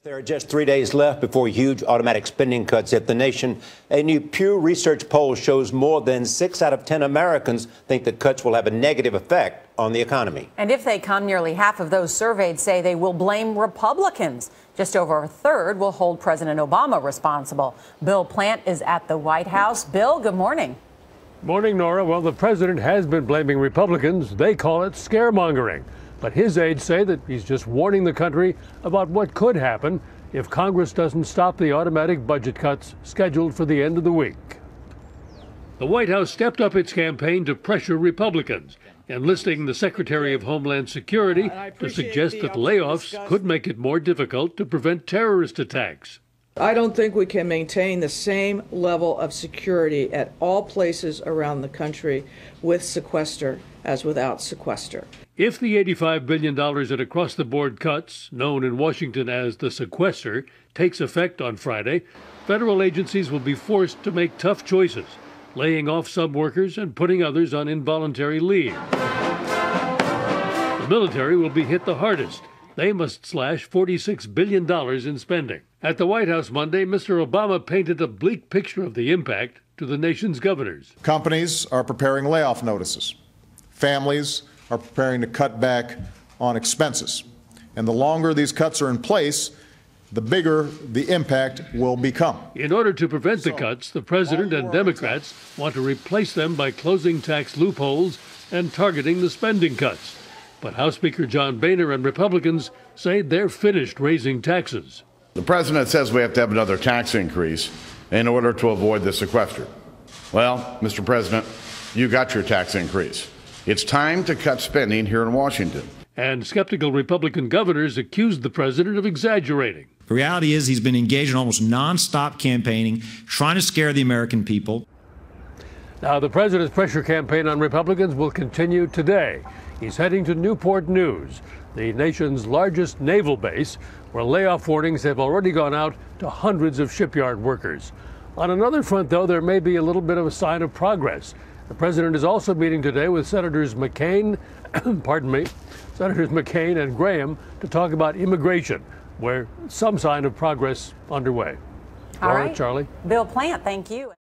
There are just 3 days left before huge automatic spending cuts hit the nation. A new Pew Research poll shows more than 6 out of 10 Americans think the cuts will have a negative effect on the economy. And if they come, nearly half of those surveyed say they will blame Republicans. Just over a third will hold President Obama responsible. Bill Plante is at the White House. Bill, good morning. Morning, Nora. Well, the president has been blaming Republicans. They call it scaremongering. But his aides say that he's just warning the country about what could happen if Congress doesn't stop the automatic budget cuts scheduled for the end of the week. The White House stepped up its campaign to pressure Republicans, enlisting the Secretary of Homeland Security to suggest that layoffs could make it more difficult to prevent terrorist attacks. I don't think we can maintain the same level of security at all places around the country with sequester as without sequester. If the $85 billion in across-the-board cuts, known in Washington as the sequester, takes effect on Friday, federal agencies will be forced to make tough choices, laying off some workers and putting others on involuntary leave. The military will be hit the hardest. They must slash $46 billion in spending. At the White House Monday, Mr. Obama painted a bleak picture of the impact to the nation's governors. Companies are preparing layoff notices. Families are preparing to cut back on expenses. And the longer these cuts are in place, the bigger the impact will become. In order to prevent the cuts, the president and Democrats want to replace them by closing tax loopholes and targeting the spending cuts. But House Speaker John Boehner and Republicans say they're finished raising taxes. The president says we have to have another tax increase in order to avoid the sequester. Well, Mr. President, you got your tax increase. It's time to cut spending here in Washington. And skeptical Republican governors accused the president of exaggerating. The reality is he's been engaged in almost nonstop campaigning, trying to scare the American people. Now, the president's pressure campaign on Republicans will continue today. He's heading to Newport News, the nation's largest naval base, where layoff warnings have already gone out to hundreds of shipyard workers. On another front, though, there may be a little bit of a sign of progress. The president is also meeting today with Senators McCain, Senators McCain and Graham to talk about immigration, where some sign of progress underway. All Laura, right, Charlie. Bill Plante, thank you.